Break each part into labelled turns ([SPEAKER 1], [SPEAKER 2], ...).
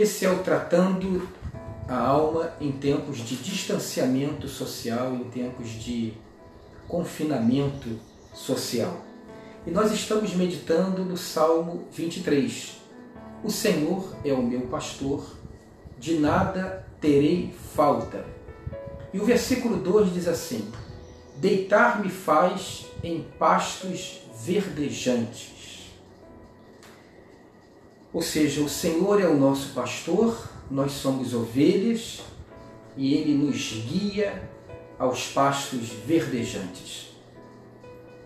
[SPEAKER 1] Esse é o Tratando a Alma em tempos de distanciamento social, em tempos de confinamento social. E nós estamos meditando no Salmo 23. O Senhor é o meu pastor, de nada terei falta. E o versículo 2 diz assim: deitar-me faz em pastos verdejantes. Ou seja, o Senhor é o nosso pastor, nós somos ovelhas e Ele nos guia aos pastos verdejantes.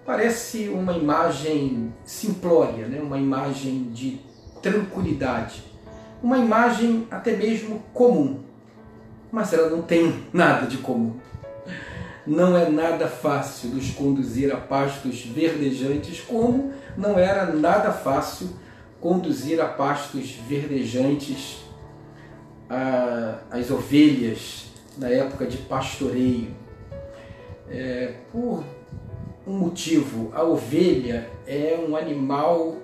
[SPEAKER 1] Parece uma imagem simplória, né? Uma imagem de tranquilidade, uma imagem até mesmo comum, mas ela não tem nada de comum. Não é nada fácil nos conduzir a pastos verdejantes, como não era nada fácil conduzir a pastos verdejantes as ovelhas na época de pastoreio. Por um motivo, a ovelha é um animal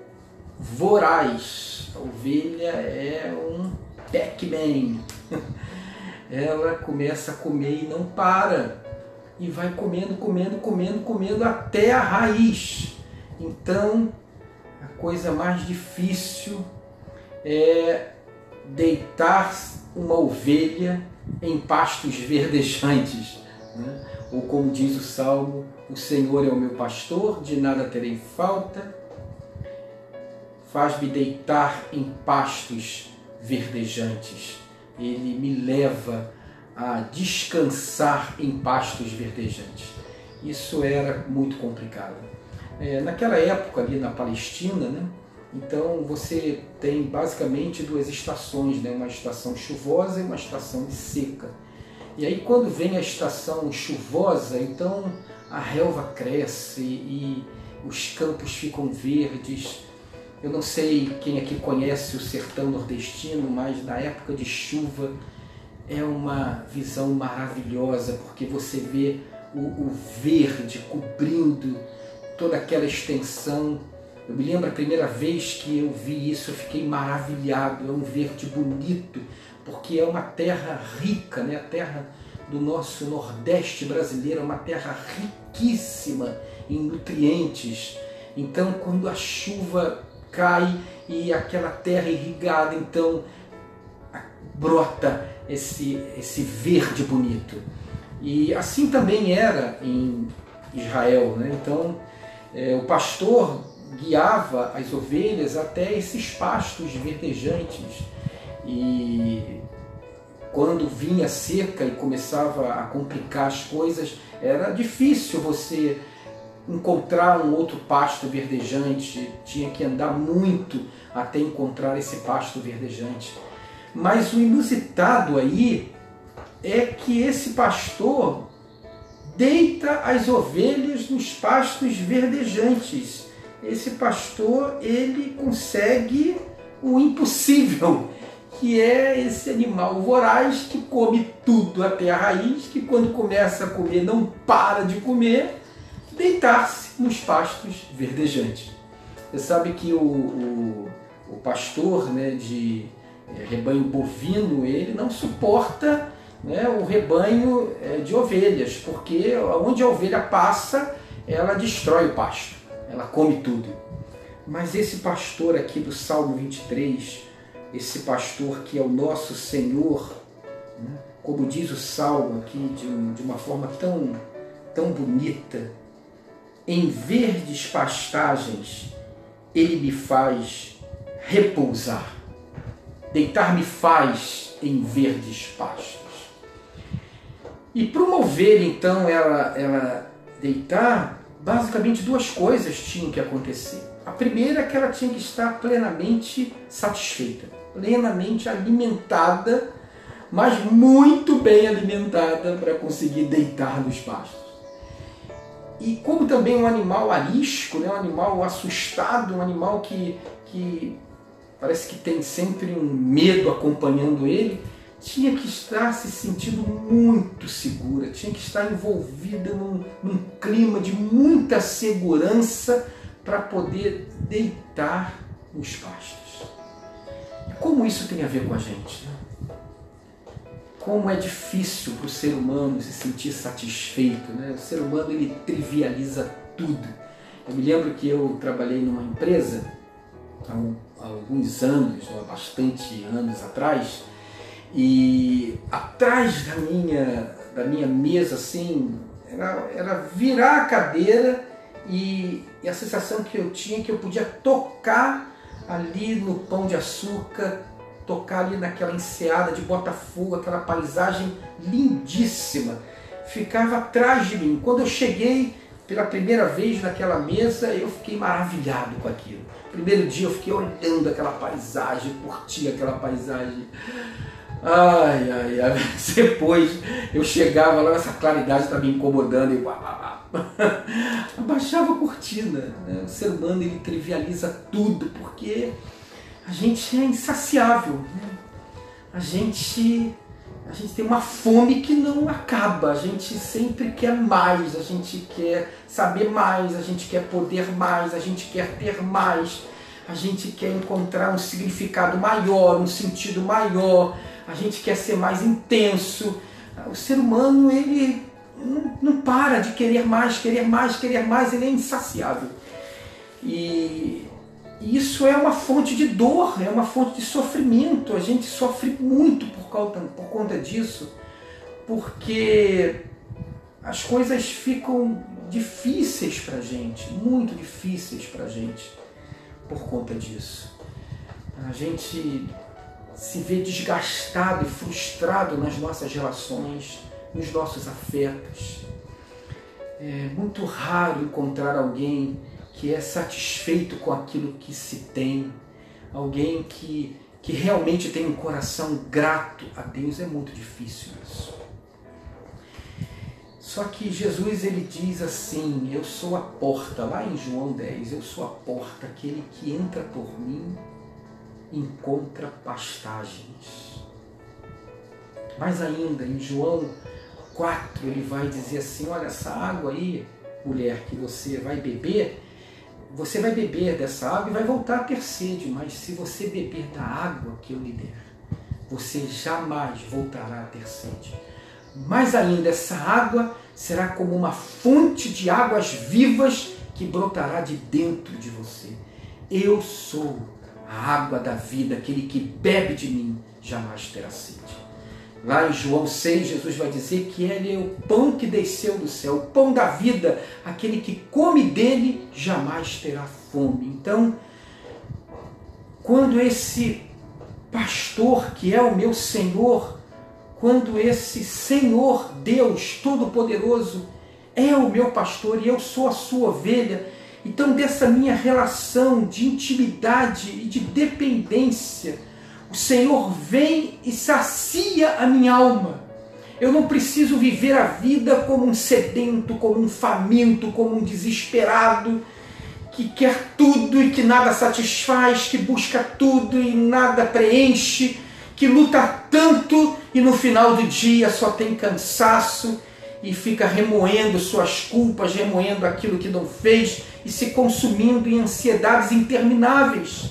[SPEAKER 1] voraz, a ovelha é um Pac-Man. Ela começa a comer e não para, e vai comendo até a raiz. Então, a coisa mais difícil é deitar uma ovelha em pastos verdejantes, né? Ou como diz o Salmo, o Senhor é o meu pastor, de nada terei falta, faz-me deitar em pastos verdejantes. Ele me leva a descansar em pastos verdejantes. Isso era muito complicado. Naquela época ali na Palestina, né? Então você tem basicamente duas estações, né? Uma estação chuvosa e uma estação de seca. E aí quando vem a estação chuvosa, então a relva cresce e os campos ficam verdes. Eu não sei quem aqui conhece o sertão nordestino, mas na época de chuva é uma visão maravilhosa, porque você vê o verde cobrindo toda aquela extensão. Eu me lembro a primeira vez que eu vi isso, eu fiquei maravilhado. É um verde bonito, porque é uma terra rica, né? A terra do nosso Nordeste brasileiro é uma terra riquíssima em nutrientes. Então, quando a chuva cai e aquela terra irrigada, então brota esse verde bonito. E assim também era em Israel, né? Então, o pastor guiava as ovelhas até esses pastos verdejantes, e quando vinha seca e começava a complicar as coisas, era difícil você encontrar um outro pasto verdejante, tinha que andar muito até encontrar esse pasto verdejante. Mas o inusitado aí é que esse pastor deita as ovelhas nos pastos verdejantes. Esse pastor, ele consegue o impossível, que é esse animal voraz que come tudo até a raiz, que quando começa a comer não para de comer, deitar-se nos pastos verdejantes. Você sabe que o pastor, né, de rebanho bovino, ele não suporta, né, o rebanho de ovelhas, porque onde a ovelha passa, ela destrói o pasto, ela come tudo. Mas esse pastor aqui do Salmo 23, esse pastor que é o nosso Senhor, né, como diz o Salmo aqui de uma forma tão bonita, em verdes pastagens ele me faz repousar, deitar-me faz em verdes pastos. E para uma ovelha, então, ela deitar, basicamente duas coisas tinham que acontecer. A primeira é que ela tinha que estar plenamente satisfeita, plenamente alimentada, mas muito bem alimentada para conseguir deitar nos pastos. E como também um animal arisco, né, um animal assustado, um animal que parece que tem sempre um medo acompanhando ele, tinha que estar se sentindo muito segura, tinha que estar envolvida num clima de muita segurança para poder deitar nos pastos. E como isso tem a ver com a gente, né? Como é difícil para o ser humano se sentir satisfeito, né? O ser humano, ele trivializa tudo. Eu me lembro que eu trabalhei numa empresa há alguns anos, há bastante anos atrás, e atrás da minha mesa, assim, era virar a cadeira e a sensação que eu tinha que eu podia tocar ali no Pão de Açúcar, tocar ali naquela enseada de Botafogo, aquela paisagem lindíssima, ficava atrás de mim. Quando eu cheguei pela primeira vez naquela mesa, eu fiquei maravilhado com aquilo. Primeiro dia eu fiquei olhando aquela paisagem, curti aquela paisagem. Ai, ai, ai. Depois eu chegava lá, essa claridade estava me incomodando e abaixava a cortina, né? O ser humano, ele trivializa tudo porque a gente é insaciável, né? A gente tem uma fome que não acaba, a gente sempre quer mais, a gente quer saber mais, a gente quer poder mais, a gente quer ter mais, a gente quer encontrar um significado maior, um sentido maior, a gente quer ser mais intenso. O ser humano, ele não para de querer mais, querer mais, querer mais, ele é insaciável. E isso é uma fonte de dor, é uma fonte de sofrimento. A gente sofre muito por conta disso, porque as coisas ficam difíceis para a gente, muito difíceis para a gente por conta disso. A gente se vê desgastado e frustrado nas nossas relações, nos nossos afetos. É muito raro encontrar alguém que é satisfeito com aquilo que se tem, alguém que realmente tem um coração grato a Deus. É muito difícil isso. Só que Jesus, ele diz assim: eu sou a porta, lá em João 10, eu sou a porta, aquele que entra por mim encontra pastagens. Mais ainda, em João 4, ele vai dizer assim: olha, essa água aí, mulher, que você vai beber dessa água e vai voltar a ter sede, mas se você beber da água que eu lhe der, você jamais voltará a ter sede. Mais ainda, essa água será como uma fonte de águas vivas que brotará de dentro de você. Eu sou a água da vida, aquele que bebe de mim jamais terá sede. Lá em João 6, Jesus vai dizer que ele é o pão que desceu do céu, o pão da vida, aquele que come dele jamais terá fome. Então, quando esse pastor que é o meu Senhor, quando esse Senhor Deus Todo-Poderoso é o meu pastor e eu sou a sua ovelha, então dessa minha relação de intimidade e de dependência, o Senhor vem e sacia a minha alma. Eu não preciso viver a vida como um sedento, como um faminto, como um desesperado, que quer tudo e que nada satisfaz, que busca tudo e nada preenche, que luta tanto e no final do dia só tem cansaço e fica remoendo suas culpas, remoendo aquilo que não fez e se consumindo em ansiedades intermináveis.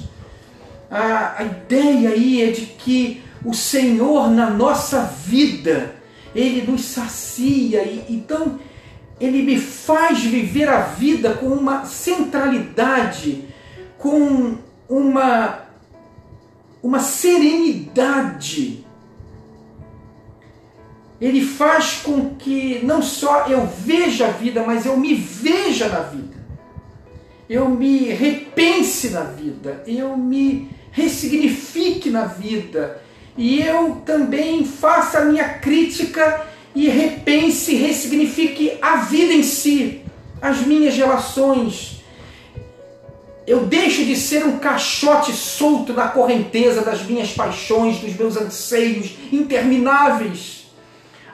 [SPEAKER 1] A ideia aí é de que o Senhor na nossa vida, Ele nos sacia, e então Ele me faz viver a vida com uma centralidade, com uma serenidade. Ele faz com que não só eu veja a vida, mas eu me veja na vida. Eu me repense na vida, eu me ressignifique na vida, e eu também faça a minha crítica e repense, ressignifique a vida em si, as minhas relações. Eu deixo de ser um caixote solto na correnteza das minhas paixões, dos meus anseios intermináveis.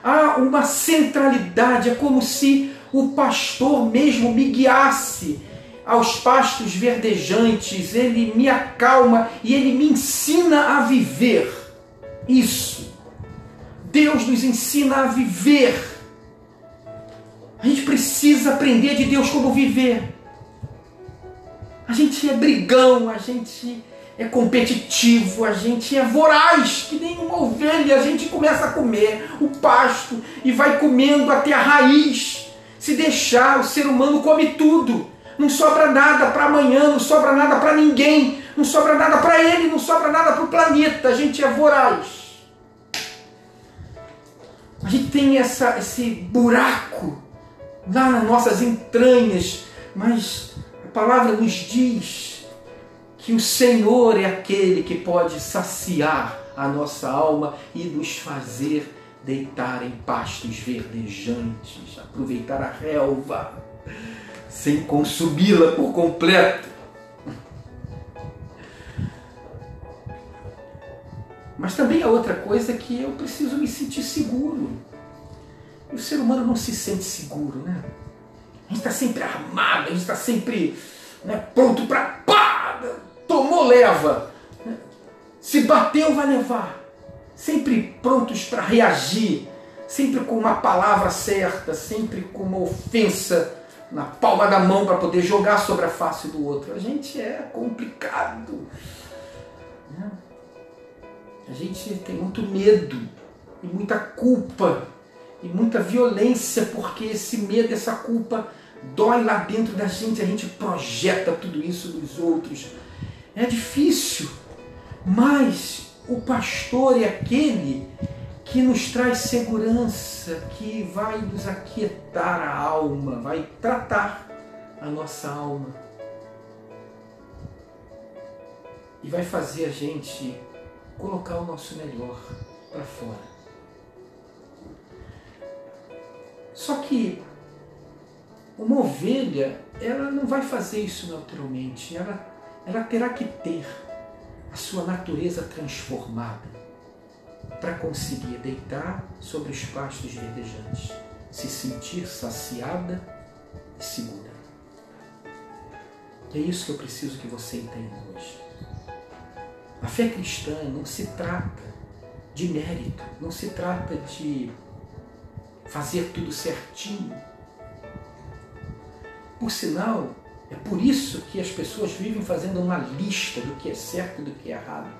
[SPEAKER 1] Há uma centralidade, é como se o pastor mesmo me guiasse aos pastos verdejantes, ele me acalma e ele me ensina a viver. Isso. Deus nos ensina a viver. A gente precisa aprender de Deus como viver. A gente é brigão, a gente é competitivo, a gente é voraz, que nem uma ovelha, a gente começa a comer o pasto e vai comendo até a raiz. Se deixar, o ser humano come tudo. Não sobra nada para amanhã, não sobra nada para ninguém, não sobra nada para ele, não sobra nada para o planeta. A gente é voraz. A gente tem esse buraco lá nas nossas entranhas, mas a palavra nos diz que o Senhor é aquele que pode saciar a nossa alma e nos fazer deitar em pastos verdejantes, aproveitar a relva, sem consumi-la por completo. Mas também a outra coisa é que eu preciso me sentir seguro. E o ser humano não se sente seguro, né? A gente está sempre armado, a gente está sempre, né, pronto para pá! Tomou, leva. Se bateu, vai levar. Sempre prontos para reagir, sempre com uma palavra certa, sempre com uma ofensa na palma da mão para poder jogar sobre a face do outro. A gente é complicado. Né? A gente tem muito medo e muita culpa e muita violência, porque esse medo, essa culpa dói lá dentro da gente, a gente projeta tudo isso nos outros. É difícil, mas o pastor é aquele que nos traz segurança, que vai nos aquietar a alma, vai tratar a nossa alma e vai fazer a gente colocar o nosso melhor para fora. Só que uma ovelha, ela não vai fazer isso naturalmente, ela terá que ter a sua natureza transformada para conseguir deitar sobre os pastos verdejantes, se sentir saciada e segura. E é isso que eu preciso que você entenda hoje. A fé cristã não se trata de mérito, não se trata de fazer tudo certinho. Por sinal, é por isso que as pessoas vivem fazendo uma lista do que é certo e do que é errado.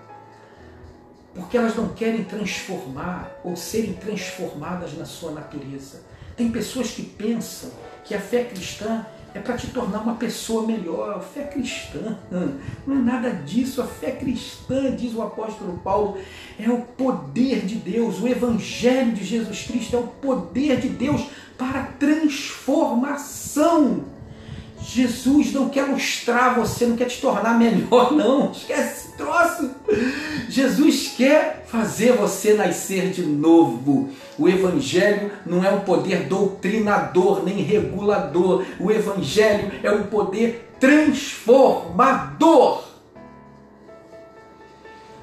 [SPEAKER 1] Porque elas não querem transformar ou serem transformadas na sua natureza. Tem pessoas que pensam que a fé cristã é para te tornar uma pessoa melhor. A fé cristã não é nada disso. A fé cristã, diz o apóstolo Paulo, é o poder de Deus. O Evangelho de Jesus Cristo é o poder de Deus para transformação. Jesus não quer lustrar você, não quer te tornar melhor, não. Esquece esse troço. Jesus quer fazer você nascer de novo. O Evangelho não é um poder doutrinador, nem regulador. O Evangelho é um poder transformador.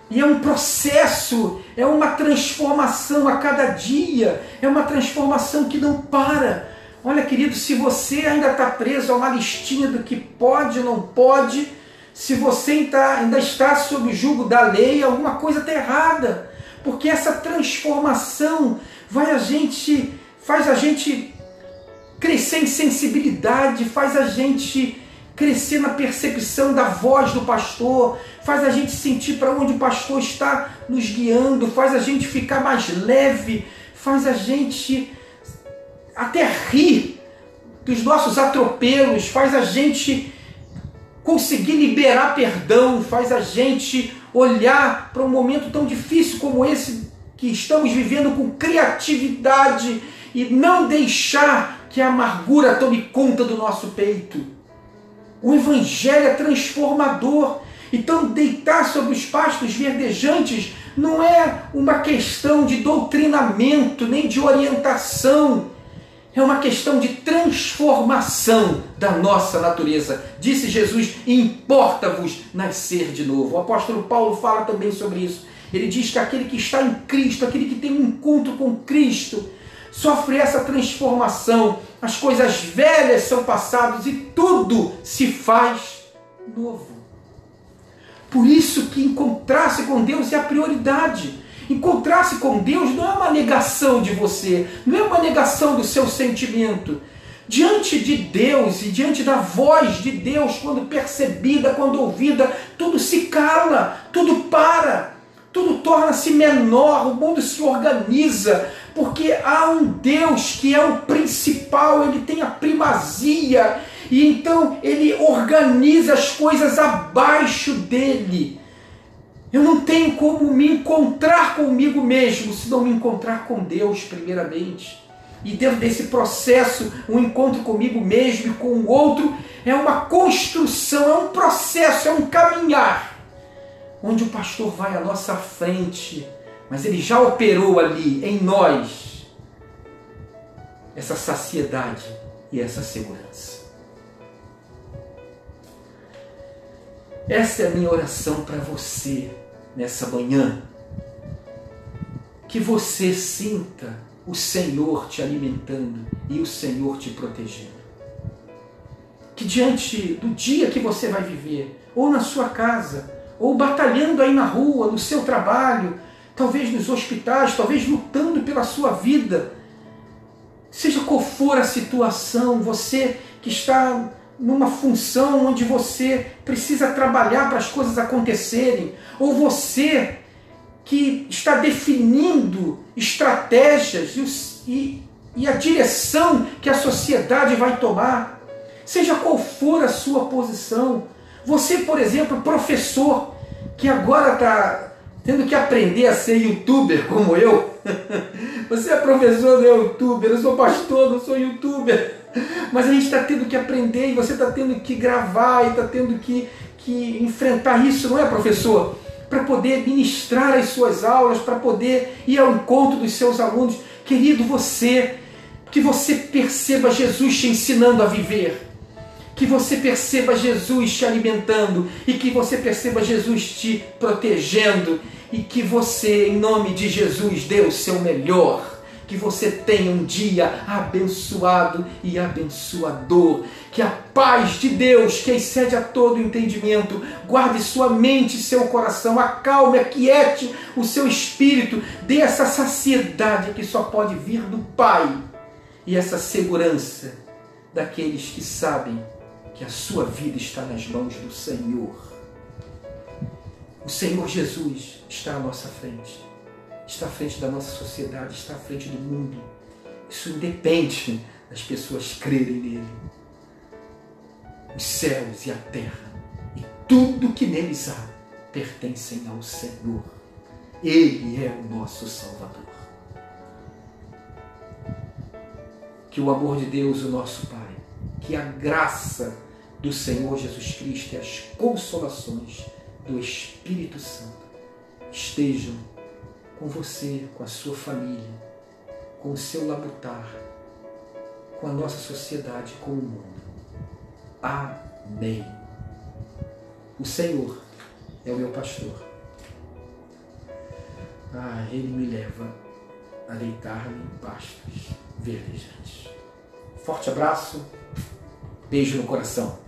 [SPEAKER 1] E é um processo, é uma transformação a cada dia. É uma transformação que não para. Olha, querido, se você ainda está preso a uma listinha do que pode e não pode, se você ainda está sob o jugo da lei, alguma coisa está errada. Porque essa transformação faz a gente crescer em sensibilidade, faz a gente crescer na percepção da voz do pastor, faz a gente sentir para onde o pastor está nos guiando, faz a gente ficar mais leve, faz a gente até rir dos nossos atropelos, faz a gente conseguir liberar perdão, faz a gente olhar para um momento tão difícil como esse que estamos vivendo com criatividade e não deixar que a amargura tome conta do nosso peito. O Evangelho é transformador. Então, deitar sobre os pastos verdejantes não é uma questão de doutrinamento, nem de orientação. É uma questão de transformação da nossa natureza. Disse Jesus, importa-vos nascer de novo. O apóstolo Paulo fala também sobre isso. Ele diz que aquele que está em Cristo, aquele que tem um encontro com Cristo, sofre essa transformação. As coisas velhas são passadas e tudo se faz novo. Por isso que encontrar-se com Deus é a prioridade. Encontrar-se com Deus não é uma negação de você, não é uma negação do seu sentimento, Diante de Deus e diante da voz de Deus, quando percebida, quando ouvida, tudo se cala, tudo para, tudo torna-se menor, o mundo se organiza, porque há um Deus que é o principal, ele tem a primazia, e então ele organiza as coisas abaixo dele. Eu não tenho como me encontrar comigo mesmo se não me encontrar com Deus primeiramente. E dentro desse processo, um encontro comigo mesmo e com o outro é uma construção, é um processo, é um caminhar, onde o pastor vai à nossa frente, mas ele já operou ali em nós essa saciedade e essa segurança. Essa é a minha oração para você nessa manhã. Que você sinta o Senhor te alimentando e o Senhor te protegendo. Que diante do dia que você vai viver, ou na sua casa, ou batalhando aí na rua, no seu trabalho, talvez nos hospitais, talvez lutando pela sua vida, seja qual for a situação, você que está numa função onde você precisa trabalhar para as coisas acontecerem, ou você que está definindo estratégias e a direção que a sociedade vai tomar, seja qual for a sua posição. Você, por exemplo, professor, que agora está tendo que aprender a ser youtuber como eu. Você é professor, não é youtuber, eu sou pastor, não sou youtuber. Mas a gente está tendo que aprender, e você está tendo que gravar, e está tendo que enfrentar isso, não é, professor? Para poder ministrar as suas aulas, para poder ir ao encontro dos seus alunos. Querido, que você perceba Jesus te ensinando a viver, que você perceba Jesus te alimentando, e que você perceba Jesus te protegendo, e que você, em nome de Jesus, dê o seu melhor. Que você tenha um dia abençoado e abençoador. Que a paz de Deus, que excede a todo entendimento, guarde sua mente e seu coração, acalme, aquiete o seu espírito, dê essa saciedade que só pode vir do Pai, e essa segurança daqueles que sabem que a sua vida está nas mãos do Senhor. O Senhor Jesus está à nossa frente. Está à frente da nossa sociedade, está à frente do mundo. Isso independe das pessoas crerem nele. Os céus e a terra e tudo que neles há pertencem ao Senhor. Ele é o nosso Salvador. Que o amor de Deus, o nosso Pai, que a graça do Senhor Jesus Cristo e as consolações do Espírito Santo estejam com você, com a sua família, com o seu labutar, com a nossa sociedade, com o mundo. Amém. O Senhor é o meu pastor. Ele me leva a deitar-me em pastos verdejantes. Forte abraço, beijo no coração.